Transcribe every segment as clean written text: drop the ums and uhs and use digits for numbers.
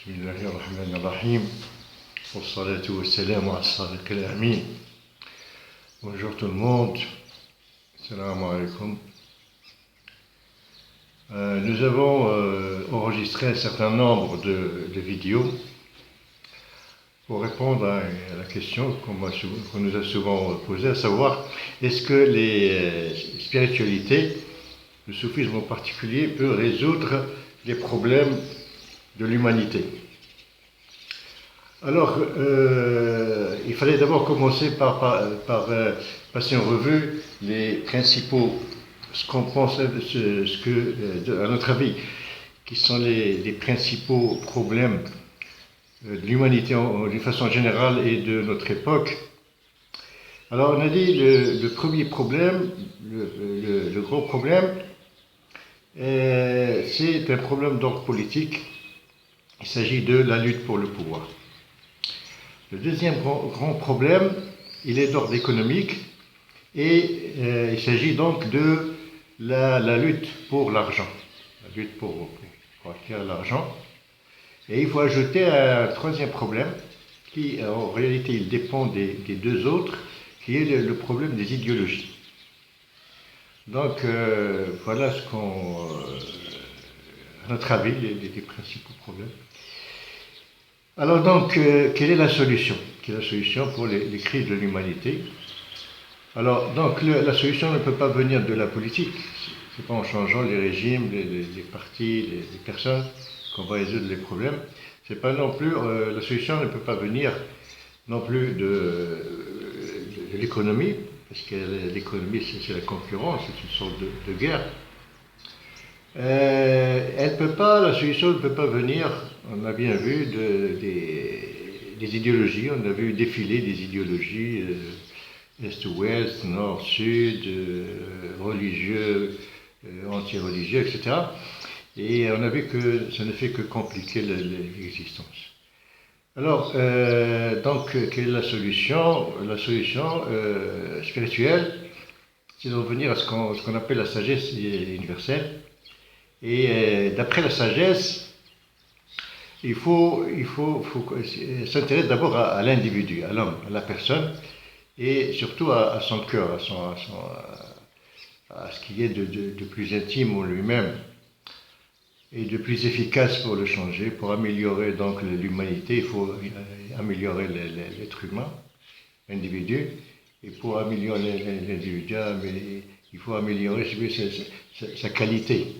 Bismillahi rahmani rahim. Wassalatu wassalamu ala sadiq al-amin. Bonjour tout le monde. Assalamu alaikum. Nous avons enregistré un certain nombre de vidéos pour répondre à la question qu'on nous a souvent posée, à savoir est-ce que les spiritualités, le soufisme en particulier, peut résoudre les problèmes de l'humanité. Alors, il fallait d'abord commencer par passer en revue les principaux, ce qu'on pense, à notre avis, qui sont les principaux problèmes de l'humanité d'une façon générale et de notre époque. Alors, on a dit le premier problème, le gros problème, c'est un problème d'ordre politique. Il s'agit de la lutte pour le pouvoir. Le deuxième grand problème, il est d'ordre économique et il s'agit donc de la lutte pour l'argent, la lutte pour acquérir l'argent. Et il faut ajouter un troisième problème qui, en réalité, il dépend des deux autres, qui est le problème des idéologies. Donc, voilà ce qu'on, à notre avis, les principaux problèmes. Alors donc, quelle est la solution? Quelle est la solution pour les crises de l'humanité? Alors, donc, la solution ne peut pas venir de la politique. C'est pas en changeant les régimes, les partis, les personnes qu'on va résoudre les problèmes. C'est pas non plus, la solution ne peut pas venir non plus de l'économie, parce que l'économie, c'est la concurrence, c'est une sorte de guerre. La solution ne peut pas venir, on a bien vu, des idéologies, on a vu défiler des idéologies, Est-Ouest, Nord-Sud, religieux, anti-religieux, etc. Et on a vu que ça ne fait que compliquer l'existence. Alors, donc, quelle est la solution? La solution spirituelle, c'est de revenir à ce qu'on appelle la sagesse universelle. Et d'après la sagesse, il faut s'intéresser d'abord à l'individu, à l'homme, à la personne, et surtout à son cœur, à ce qui est de plus intime en lui-même, et de plus efficace pour le changer. Pour améliorer donc l'humanité, il faut améliorer l'être humain, l'individu, et pour améliorer l'individu, il faut améliorer sa qualité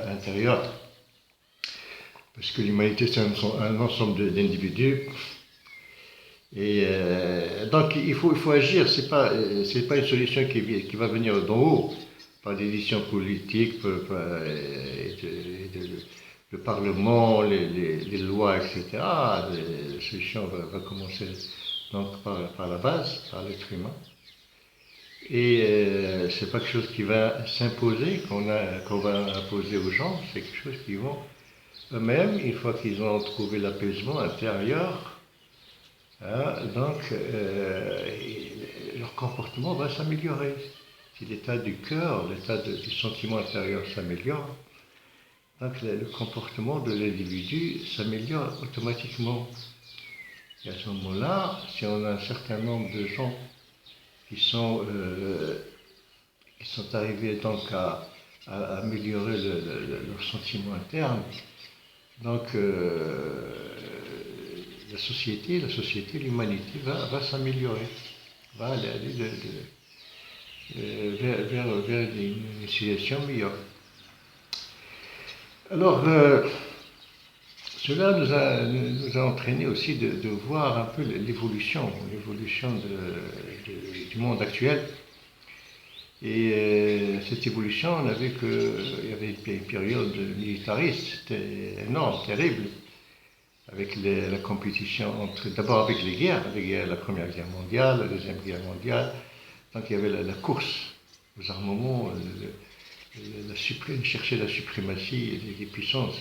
intérieure. Parce que l'humanité, c'est un ensemble d'individus. Et donc, il faut agir. C'est pas une solution qui va venir d'en haut, par des décisions politiques, le Parlement, les lois, etc. La solution va commencer donc par la base, par l'être humain. Et c'est pas quelque chose qui va s'imposer, qu'on va imposer aux gens, c'est quelque chose qui vont eux-mêmes, une fois qu'ils ont trouvé l'apaisement intérieur, leur comportement va s'améliorer. Si l'état du cœur, l'état du sentiment intérieur s'améliore, donc le comportement de l'individu s'améliore automatiquement. Et à ce moment-là, si on a un certain nombre de gens qui sont arrivés donc à améliorer leur sentiment interne, donc la société, l'humanité va s'améliorer, va aller vers une situation meilleure. Alors, cela nous a entraîné aussi de voir un peu l'évolution du monde actuel. Et cette évolution, on a vu qu'il y avait une période militariste, c'était énorme, terrible, avec la compétition d'abord avec les guerres, la Première Guerre mondiale, la Deuxième Guerre mondiale. Donc il y avait la course aux armements, chercher la suprématie des puissances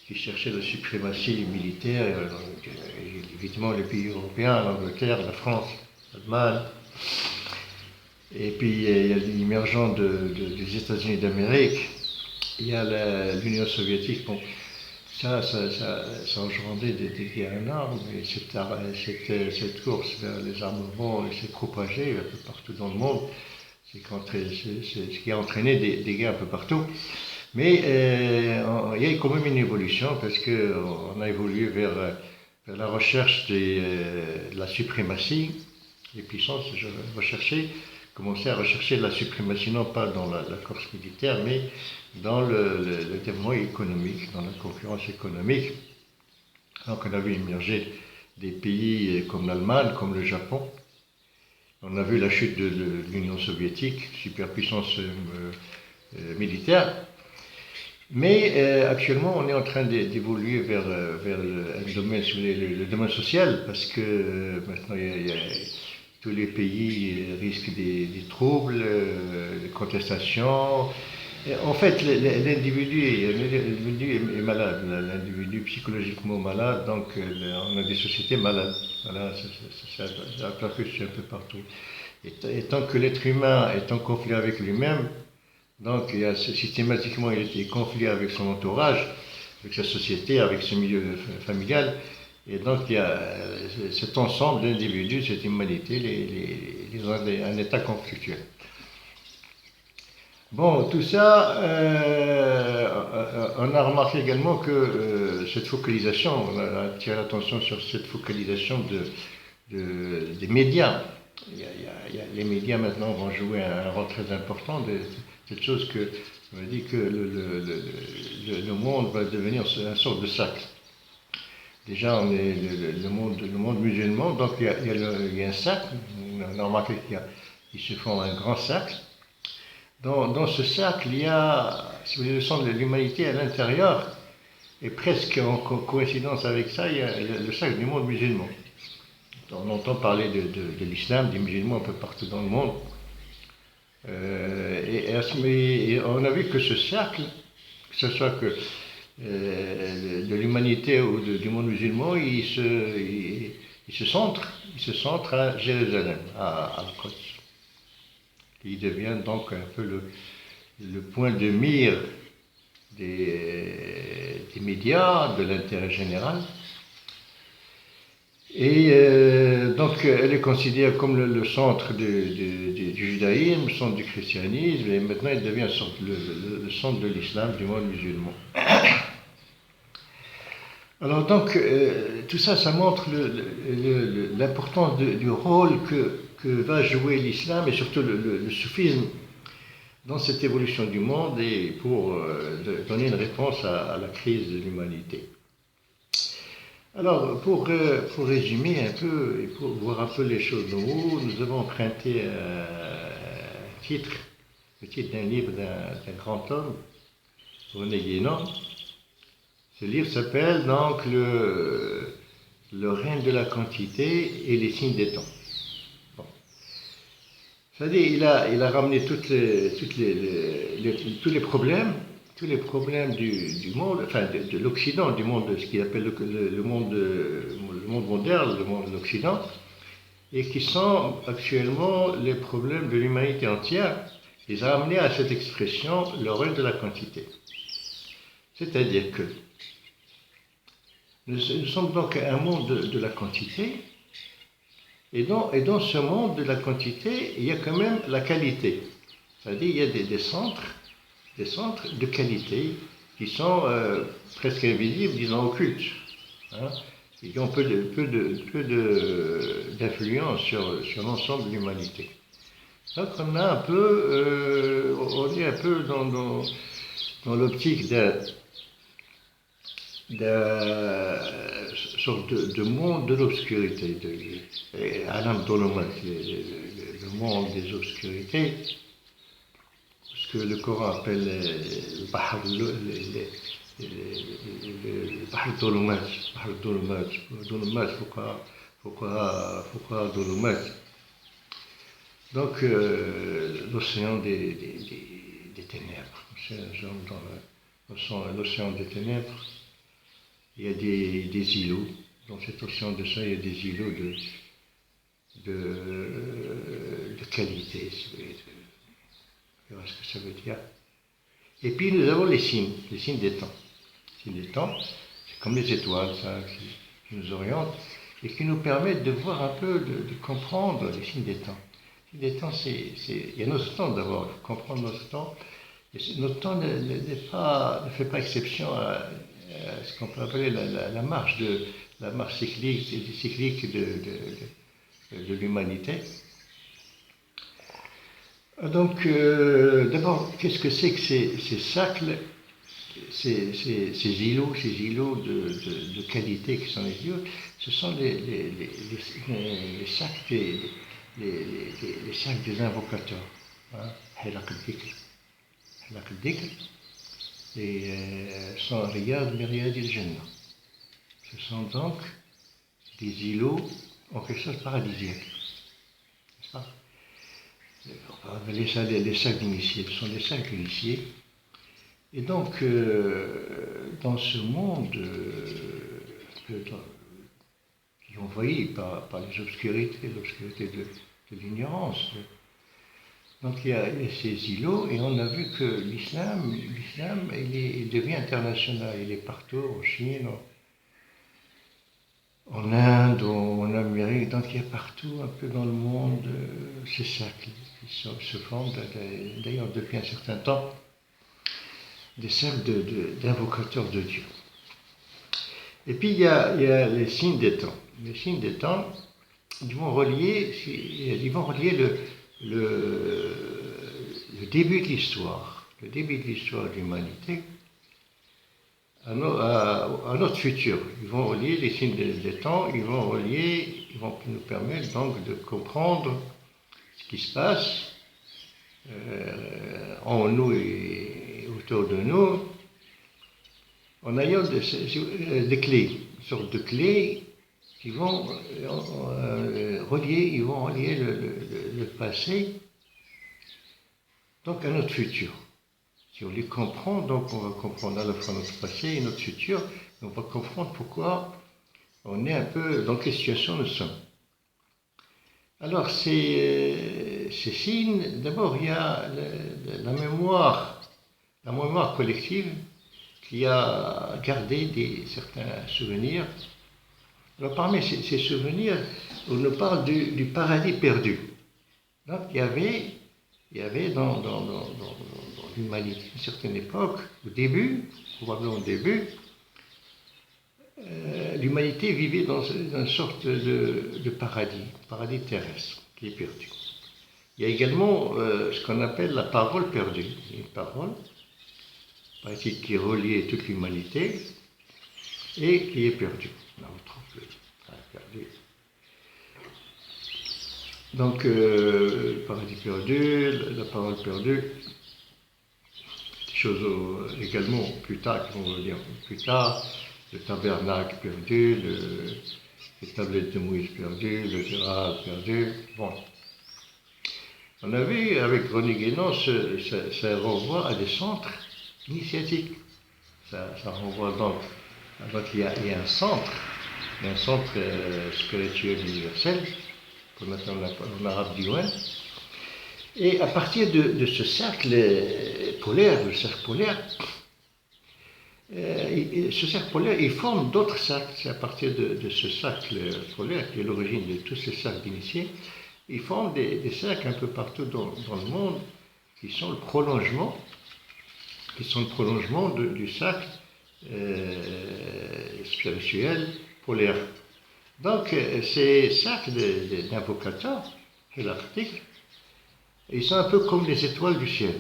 qui cherchaient la suprématie militaire, évidemment les pays européens, l'Angleterre, la France, l'Allemagne. Et puis il y a l'émergence des États-Unis d'Amérique, il y a l'Union soviétique. Bon, Ça engendrait des guerres énormes, et cette course vers les armements s'est propagée un peu partout dans le monde, c'est ce qui a entraîné des guerres un peu partout. Mais il y a quand même une évolution, parce qu'on a évolué vers la recherche de la suprématie. Les puissances commençaient à rechercher la suprématie, non pas dans la course militaire, mais dans le développement économique, dans la concurrence économique. Donc on a vu émerger des pays comme l'Allemagne, comme le Japon. On a vu la chute de l'Union soviétique, superpuissance militaire. Mais actuellement, on est en train d'évoluer vers le domaine social, parce que maintenant, tous les pays risquent des troubles, des contestations. Et en fait, l'individu est malade, l'individu psychologiquement malade, donc on a des sociétés malades. Voilà, ça a percuté un peu partout. Et tant que l'être humain est en conflit avec lui-même, donc systématiquement il est en conflit avec son entourage, avec sa société, avec ce milieu familial. Et donc il y a cet ensemble d'individus, cette humanité, les ont un état conflictuel. Bon, tout ça, on a remarqué également que cette focalisation, on a attiré l'attention sur cette focalisation des médias. Les médias maintenant vont jouer un rôle très important de cette chose que on dit que le monde va devenir une sorte de cercle. Déjà, on est le monde musulman, donc il y a un cercle. On a remarqué qu'il se forme un grand cercle. Dans ce cercle, il y a, si vous voulez, le centre de l'humanité à l'intérieur, et presque en coïncidence avec ça, il y a le cercle du monde musulman. On entend parler de l'islam, des musulmans un peu partout dans le monde. Et on a vu que ce cercle, que ce soit que de l'humanité ou du monde musulman, il se centre à Jérusalem, à Al-Quds. Il devient donc un peu le point de mire des médias, de l'intérêt général. Et donc elle est considérée comme le centre du judaïsme, le centre du christianisme, et maintenant elle devient le centre de l'islam, du monde musulman. Alors donc tout ça, ça montre l'importance du rôle que va jouer l'islam, et surtout le soufisme, dans cette évolution du monde, et pour donner une réponse à la crise de l'humanité. Alors, pour résumer un peu et pour voir un peu les choses en haut, nous avons emprunté un titre, le titre d'un livre d'un grand homme, René Guénon. Ce livre s'appelle donc Le règne de la quantité et les signes des temps. Bon. C'est-à-dire, il a ramené tous les problèmes du monde, enfin de l'Occident, du monde, ce qu'il appelle le monde moderne, le monde de l'Occident, et qui sont actuellement les problèmes de l'humanité entière, les a amenés à cette expression, le règne de la quantité. C'est-à-dire que nous sommes donc un monde de la quantité, et dans ce monde de la quantité, il y a quand même la qualité. C'est-à-dire qu'il y a des centres de qualité qui sont presque invisibles, disons occultes, hein, et qui ont peu d'influence sur l'ensemble de l'humanité. Donc on est un peu dans l'optique d'un sorte de monde de l'obscurité, Alam Dolomat, le monde des obscurités, ce que le Coran appelle le Bahr Dolomat, Fuqara Dolomat. Donc l'océan des ténèbres, dans l'océan des ténèbres, il y a des îlots. Dans cet océan de ça, il y a des îlots de qualité, si vous voulez. Voilà ce que ça veut dire. Et puis nous avons les signes des temps. Les signes des temps, comme les étoiles, ça, qui nous orientent et qui nous permettent de voir un peu, de comprendre les signes des temps. Les signes des temps, il y a notre temps d'abord, il faut comprendre notre temps. Et notre temps ne fait pas exception à ce qu'on peut appeler la marche cyclique de l'humanité. Donc, d'abord, qu'est-ce que c'est que ces cercles, ces îlots de qualité qui sont les îlots? Ce sont les cercles les cercles des invocateurs. Halak al-Dhikr et sont Riyad Myriad al-Jannah. Ce sont donc des îlots en quelque sorte paradisiaques. N'est-ce pas? On va appeler ça les sacs d'initiés. Ce sont des sacs d'initiés. Et donc, dans ce monde qui est envahi par les obscurités, l'obscurité de l'ignorance, donc il y a ces îlots, et on a vu que l'islam il devient international. Il est partout, en Chine, en Inde, en Amérique, donc il y a partout, un peu dans le monde, ces cercles qui se forment, d'ailleurs depuis un certain temps, des cercles d'invocateurs de Dieu. Et puis il y a les signes des temps. Les signes des temps, ils vont relier le début de l'histoire, de l'humanité à notre futur. Ils vont relier les signes des temps, ils vont nous permettre donc de comprendre ce qui se passe en nous et autour de nous, en ayant des clés, une sorte de clés qui vont relier le passé donc à notre futur. Si on les comprend, donc on va comprendre à la fois notre passé et notre futur, et on va comprendre pourquoi on est un peu dans quelle situation nous sommes. Alors ces signes, d'abord il y a la mémoire collective qui a gardé certains souvenirs. Alors parmi ces souvenirs, on nous parle du paradis perdu. Donc il y avait dans l'humanité, à une certaine époque, probablement au début, l'humanité vivait dans une sorte de paradis terrestre, qui est perdu. Il y a également ce qu'on appelle la parole perdue. Une parole qui reliait toute l'humanité et qui est perdue. On la retrouve perdue. Donc, paradis perdu, la parole perdue, des choses également plus tard, qui vont venir plus tard, le tabernacle perdu, les tablettes de Moïse perdues, le Gérard perdu. Bon. On a vu avec René Guénon, ça renvoie à des centres initiatiques. Ça renvoie donc il y a un centre spirituel universel, qu'on appelle en arabe Diwan. Et à partir de ce cercle polaire, ce cercle polaire, il forme d'autres cercles. C'est à partir de ce cercle polaire qui est l'origine de tous ces cercles d'initiés. Il forme des cercles un peu partout dans le monde qui sont le prolongement du cercle spirituel polaire. Donc ces cercles d'invocateurs, c'est l'article, ils sont un peu comme les étoiles du ciel.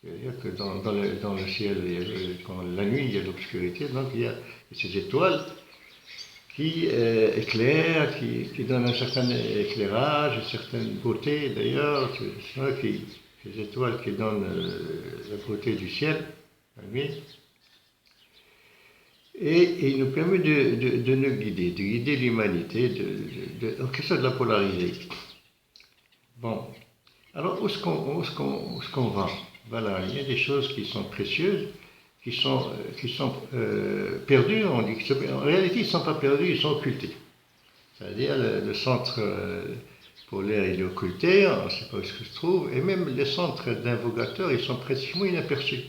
C'est-à-dire que dans le ciel, quand la nuit, il y a l'obscurité, donc il y a ces étoiles qui éclairent, qui donnent un certain éclairage, une certaine beauté d'ailleurs. C'est ces étoiles qui donnent la beauté du ciel, la nuit. Et il nous permet de nous guider l'humanité, en quelque sorte de la polariser. Bon, alors où est-ce qu'on va? Voilà, il y a des choses qui sont précieuses, qui sont perdues. On dit en réalité, ils ne sont pas perdus, ils sont occultés. C'est-à-dire le centre polaire, il est occulté, on ne sait pas où ce que se trouve, et même les centres d'invocateurs, ils sont pratiquement inaperçus.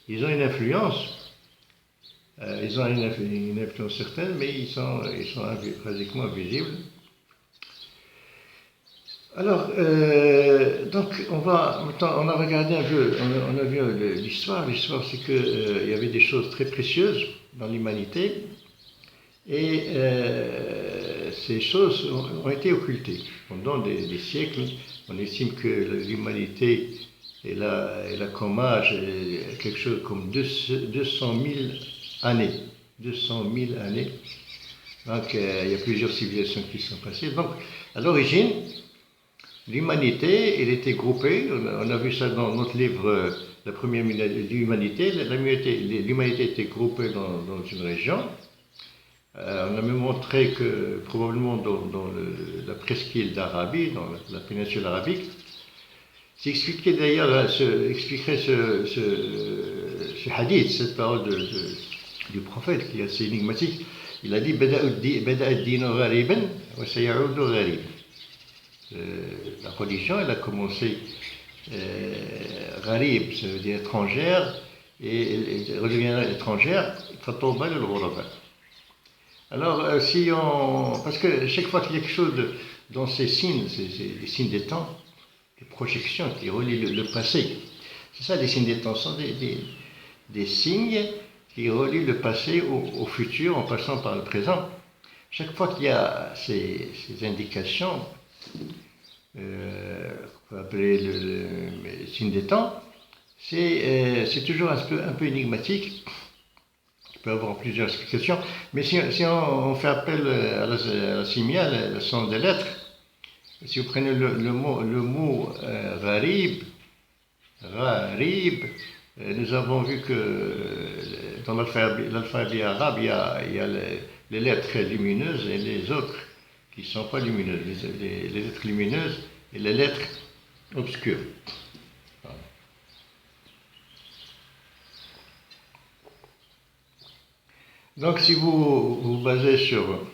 Ils ont une influence Ils ont une influence certaine, mais ils sont pratiquement invisibles. Alors, donc, on a regardé un peu, on a vu l'histoire. L'histoire, c'est qu'il y avait des choses très précieuses dans l'humanité, et ces choses ont été occultées pendant des siècles. On estime que l'humanité, elle a comme âge quelque chose comme 200 000 années. 200 000 années. Donc, il y a plusieurs civilisations qui sont passées. Donc, à l'origine, l'humanité, elle était groupée. On a vu ça dans notre livre, La première l'humanité. L'humanité était groupée dans une région. On a même montré que probablement dans la presqu'île d'Arabie, dans la péninsule arabique, s'expliquait d'ailleurs, expliquerait ce hadith, cette parole du prophète qui est assez énigmatique. Il a dit Bada ad-dinu ghariban wa sayaudu ghariban. La religion, elle a commencé gharib, ça veut dire étrangère, et elle redeviendra étrangère, fatawba al-ghuraba. Alors, parce que chaque fois qu'il y a quelque chose dans ces signes, les signes des temps, des projections qui relient le passé, c'est ça les signes des temps, ce sont des signes qui relient le passé au futur en passant par le présent. Chaque fois qu'il y a ces indications, qu'on peut appeler le signe des temps, c'est toujours un peu énigmatique. Il peut y avoir plusieurs explications, mais si on fait appel à la simia, la somme des lettres, si vous prenez le mot gharib, nous avons vu que dans l'alphabet arabe, il y a les lettres lumineuses et les autres qui ne sont pas lumineuses, les lettres lumineuses et les lettres obscures. Donc si vous basez sur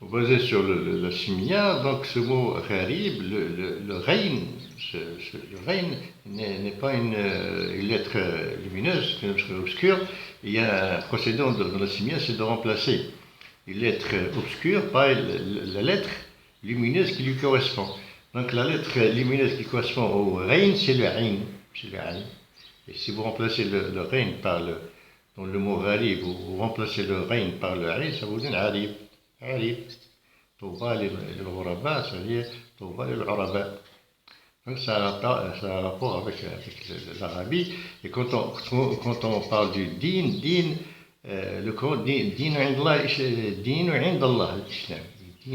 la simia, donc ce mot gharib, le reyn, le reyn n'est pas une lettre lumineuse, c'est une lettre obscure. Il y a un procédé dans la simia, c'est de remplacer une lettre obscure par la lettre lumineuse qui lui correspond. Donc la lettre lumineuse qui correspond au reyn, c'est le ayn. Et si vous remplacez le reyn par dans le mot gharib, vous remplacez le reyn par le ayn, ça vous donne harib. Harib. Touba lil-ghuraba, c'est-à-dire Touba lil-uraba. Donc ça a un rapport avec l'Arabie. Et quand on parle du din, le Coran dit din indallah l'islam. Din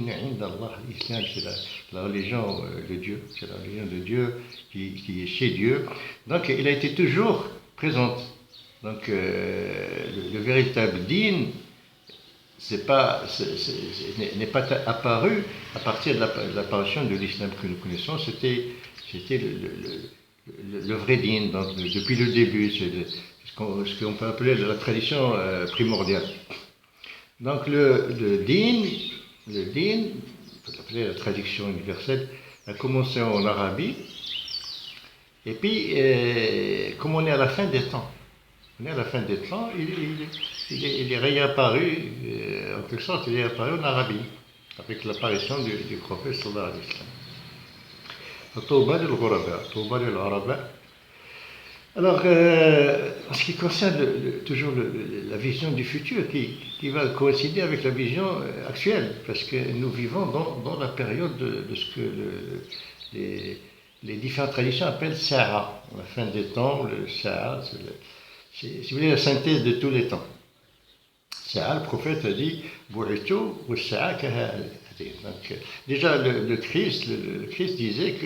indallah l'islam, c'est la religion de Dieu. C'est la religion de Dieu qui est chez Dieu. Donc il a été toujours présent. Donc le véritable din n'est pas apparu à partir de l'apparition de l'islam que nous connaissons. C'était le vrai din, donc depuis le début, c'est ce qu'on peut appeler la tradition primordiale. Donc le din, on peut appeler la tradition universelle, a commencé en Arabie, et puis comme on est à la fin des temps, il est réapparu, en quelque sorte, il est apparu en Arabie, avec l'apparition du prophète sallallahu alayhi wa sallam. Touba lil-ghuraba. Alors, en ce qui concerne toujours la vision du futur, qui va coïncider avec la vision actuelle, parce que nous vivons dans la période de ce que les différentes traditions appellent Sa'a, la fin des temps, le Sa'a, c'est, si vous voulez, la synthèse de tous les temps. Sa'a, le prophète a dit Bu'ithu wa sa'a kaha'in. Donc, déjà, le Christ disait que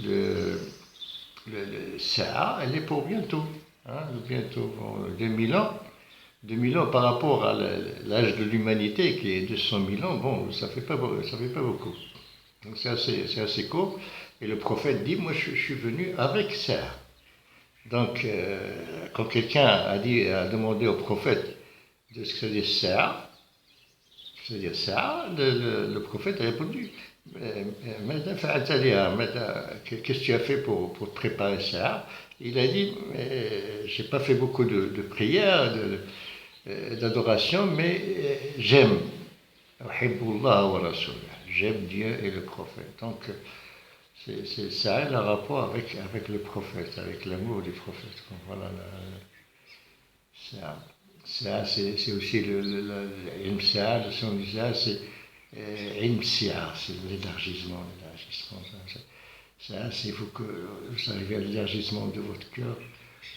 le Sa'a, elle est pour bientôt. Bientôt, 2000 ans. 2000 ans par rapport à l'âge de l'humanité qui est 200 000 ans, bon, ça fait pas beaucoup. Donc c'est assez court. Et le prophète dit, moi je suis venu avec Sa'a. Donc, quand quelqu'un a demandé au prophète de ce que c'est Sa'a, le prophète a répondu qu'est-ce que tu as fait pour te préparer Sa'a? Il a dit, j'ai pas fait beaucoup de prières, d'adoration, mais j'aime. J'aime Dieu et le prophète. Donc, ça a un rapport avec le prophète, avec l'amour du prophète. Voilà, c'est aussi l'ilm sa'a, son usage, c'est ilm si'a, c'est l'élargissement. Ça, il faut que vous arriviez à l'élargissement de votre cœur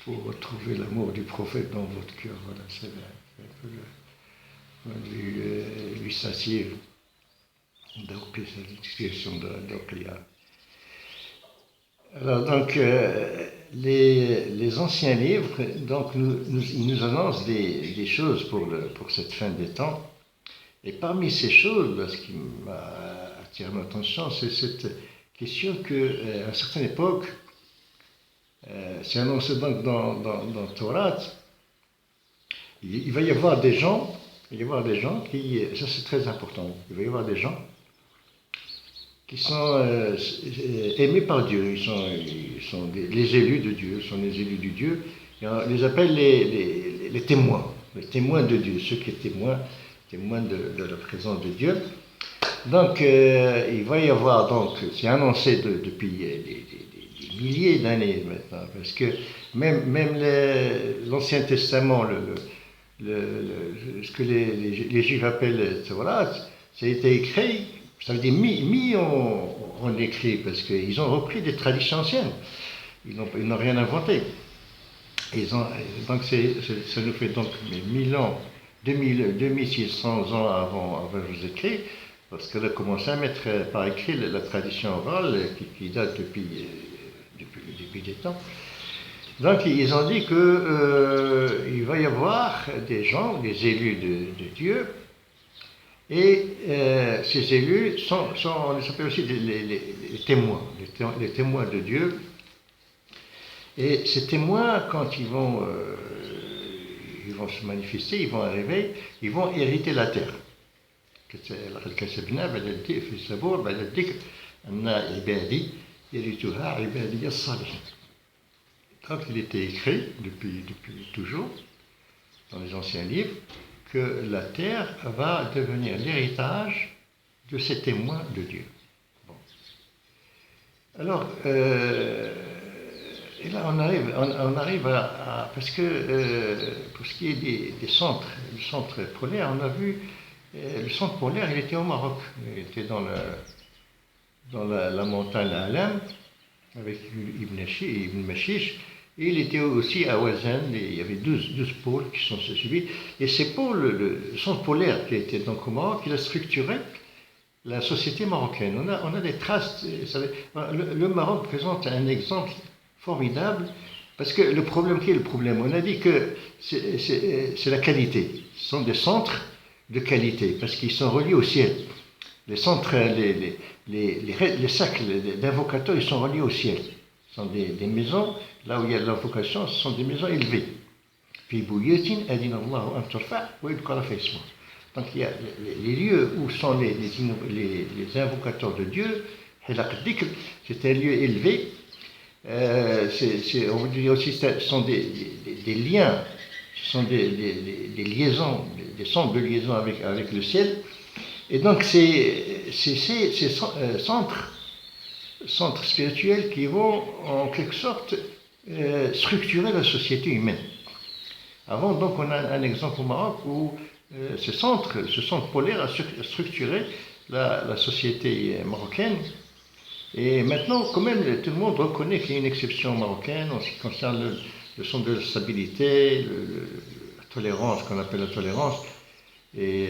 pour retrouver l'amour du prophète dans votre cœur. Voilà, c'est un peu le point de vue illustratif. Donc, c'est l'explication d'Oqlia. Alors, donc, les anciens livres, donc, ils nous annoncent des choses pour cette fin des temps. Et parmi ces choses, ce qui m'a attiré mon attention, c'est cette question qu'à une certaine époque, c'est annoncé donc dans Torah, il va y avoir des gens, qui, ça c'est très important, il va y avoir des gens qui sont aimés par Dieu, ils sont les élus de Dieu, sont les élus du Dieu, et on les appelle les témoins de Dieu, ceux qui sont témoins de la présence de Dieu. Donc il va y avoir, donc c'est annoncé depuis des milliers d'années maintenant, parce que même l'Ancien Testament, ce que les Juifs appellent Torah, ça a été écrit. Ça veut dire mis on écrit parce qu'ils ont repris des traditions anciennes. Ils n'ont rien inventé. Donc ça nous fait donc 1000 ans, 2600 ans avant Jésus-Christ, parce qu'elle a commencé à mettre par écrit la tradition orale qui date depuis le début des temps. Donc ils ont dit qu'il va y avoir des gens, des élus de Dieu. Et ces élus on les appelle aussi les témoins, les témoins de Dieu. Et ces témoins, quand ils vont se manifester, ils vont arriver, ils vont hériter la terre. Donc il était écrit depuis toujours dans les anciens livres que la terre va devenir l'héritage de ces témoins de Dieu. Bon. Alors, et là on arrive à parce que pour ce qui est des centres, du centre polaire, on a vu le centre polaire, il était au Maroc, il était dans la montagne à Alam avec Ibn Mashish. Et il était aussi à Ouazen, il y avait 12 pôles qui sont suivis. Et ces pôles, le centre polaire qui était donc au Maroc, il a structuré la société marocaine. On a des traces. Le Maroc présente un exemple formidable, parce que le problème, qui est le problème? On a dit que c'est la qualité. Ce sont des centres de qualité, parce qu'ils sont reliés au ciel. Les centres, les cercles d'invocateurs, ils sont reliés au ciel. Ce sont des maisons, là où il y a de l'invocation, ce sont des maisons élevées. Donc il y a les lieux où sont les invocateurs de Dieu, c'est un lieu élevé. On dit aussi que ce sont des liens, ce sont des liaisons, des centres de liaison avec le ciel. Et donc ces centres spirituels qui vont en quelque sorte structurer la société humaine. Avant, donc, on a un exemple au Maroc où ce centre polaire a structuré la société marocaine. Et maintenant, quand même, tout le monde reconnaît qu'il y a une exception marocaine en ce qui concerne le centre de la stabilité, la tolérance, qu'on appelle la tolérance. Et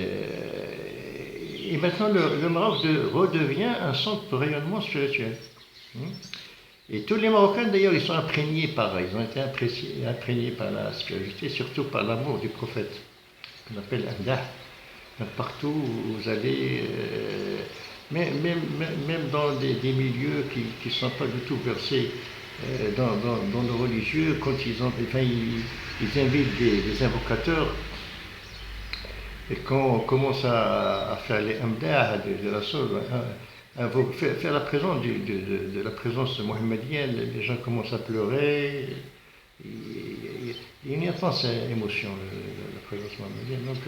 maintenant, le Maroc redevient un centre de rayonnement spirituel. Et tous les Marocains, d'ailleurs, ils ont été imprégnés par la spiritualité, surtout par l'amour du prophète, qu'on appelle Amdah. Partout où vous allez, même dans des milieux qui ne sont pas du tout versés dans le religieux, quand ils invitent des invocateurs. Et quand on commence à faire les amdah de la chose, faire la présence de la présence mohammedienne, les gens commencent à pleurer. Il y a une intense émotion, la présence mohammedienne. Donc,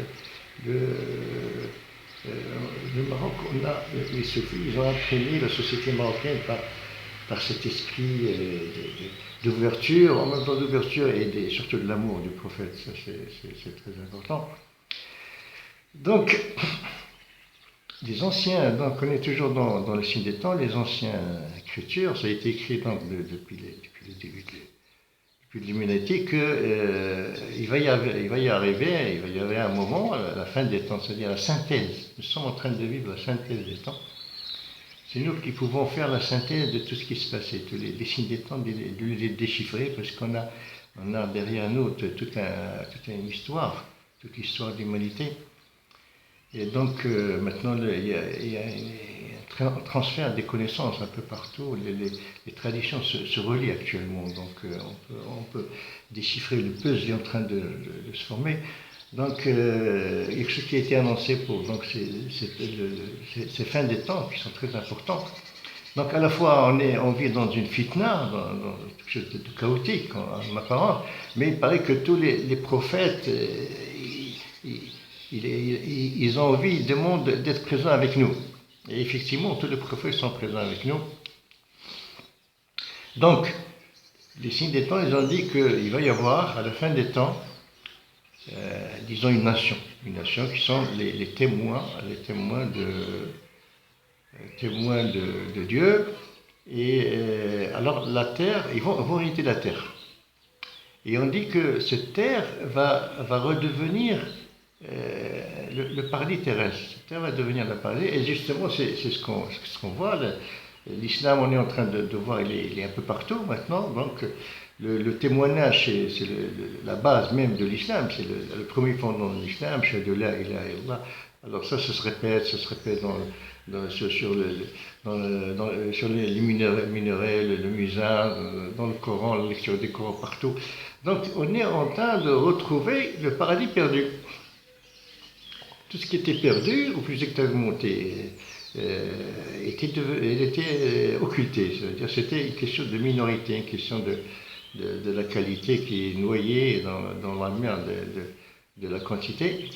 le Maroc, les soufis, ils ont imprégné la société marocaine par cet esprit d'ouverture, en même temps d'ouverture et surtout de l'amour du prophète. Ça, c'est très important. Donc, les anciens, donc on est toujours dans le signe des temps, les anciennes écritures, ça a été écrit donc, depuis le début de l'humanité qu'il va y arriver un moment, à la fin des temps, c'est-à-dire la synthèse. Nous sommes en train de vivre la synthèse des temps. C'est nous qui pouvons faire la synthèse de tout ce qui se passait, tous les signes des temps, de les déchiffrer, parce qu'on a derrière nous toute une histoire, toute l'histoire de l'humanité. Et donc maintenant, il y a un transfert des connaissances un peu partout. Les traditions se relient actuellement, donc on peut déchiffrer le puzzle qui est en train de se former. Donc, il y a quelque chose qui a été annoncé pour donc, ces fins des temps qui sont très importantes. Donc, à la fois, on vit dans une fitna, dans quelque chose de chaotique en apparence, mais il paraît que tous les prophètes, ils ont envie, ils demandent d'être présents avec nous. Et effectivement, tous les prophètes sont présents avec nous. Donc, les signes des temps, ils ont dit qu'il va y avoir, à la fin des temps, disons une nation qui sont les témoins de Dieu. Et alors la terre, ils vont hériter la terre. Et on dit que cette terre va redevenir le paradis terrestre. Cette terre va devenir le paradis. Et justement, c'est ce qu'on voit. L'islam, on est en train de voir, il est un peu partout maintenant. Donc, le témoignage, c'est la base même de l'islam, c'est le premier fondement de l'islam, Shahadu la ilaha illallah. Alors ça se répète sur les minarets, le muezzin, dans le Coran, la lecture du Coran partout. Donc on est en train de retrouver le paradis perdu. Tout ce qui était perdu, ou plus exactement était occulté. C'est-à-dire c'était une question de minorité, une question de la qualité qui est noyée dans la mer de la quantité.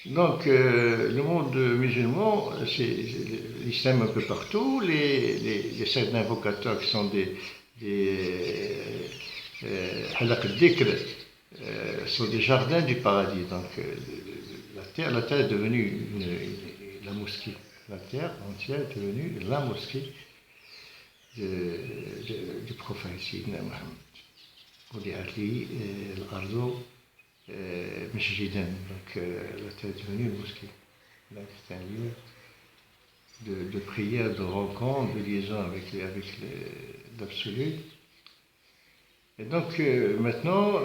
Donc, le monde musulman, c'est l'islam un peu partout, les sectes d'invocateurs qui sont des halaq al-dhikr, sont des jardins du paradis. Donc, la terre est devenue la mosquée. La terre entière est devenue la mosquée du prophète Sayyidina Mohammed. ودعت لي الأرض مسجدا. Donc la terre est devenue une mosquée. Donc c'est un lieu de prière, de rencontre, de liaison avec l'absolu. Et donc maintenant,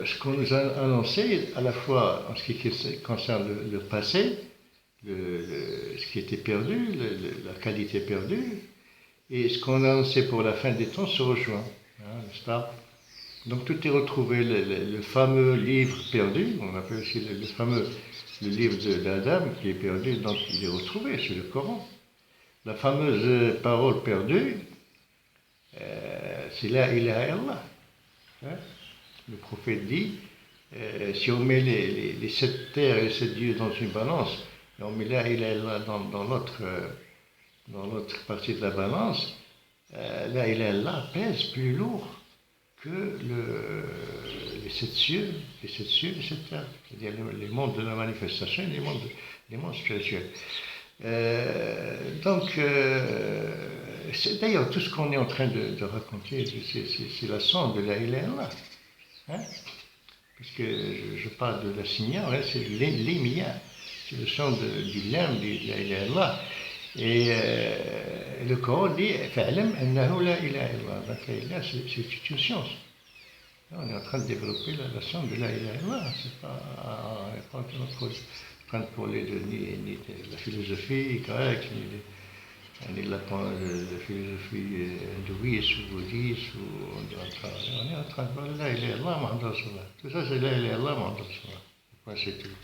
ce qu'on nous a annoncé, à la fois en ce qui concerne le passé, ce qui était perdu, la qualité perdue, et ce qu'on a annoncé pour la fin des temps se rejoint, n'est-ce pas? Donc tout est retrouvé, le fameux livre perdu, on appelle aussi le livre d'Adam qui est perdu, donc il est retrouvé, c'est le Coran. La fameuse parole perdue, c'est la ilaha illallah. Le prophète dit, si on met les 7 terres et les 7 dieux dans une balance, et on met la ilaha illallah dans l'autre partie de la balance, la ilaha illallah pèse plus lourd que les 7 cieux, les 7 terres, c'est-à-dire les mondes de la manifestation et les mondes spirituels. Donc, d'ailleurs, tout ce qu'on est en train de raconter, c'est la sonde de la ilaha illallah. Parce que je parle de la signa, c'est l'émia, c'est le son du lame de la ilaha illallah. Et le Coran dit fa'lam annahu la ilaha illallah. Donc la ilaha, c'est une science. On est en train de développer la science de la ilaha illallah. C'est pas prendre pour ni de la philosophie grecque, ni de la philosophie hindouiste ou bouddhiste. On est en train de parler de la ilaha illallah, Muhammad Rasulullah. Tout ça, c'est la ilaha illallah, Muhammad Rasulullah. C'est tout.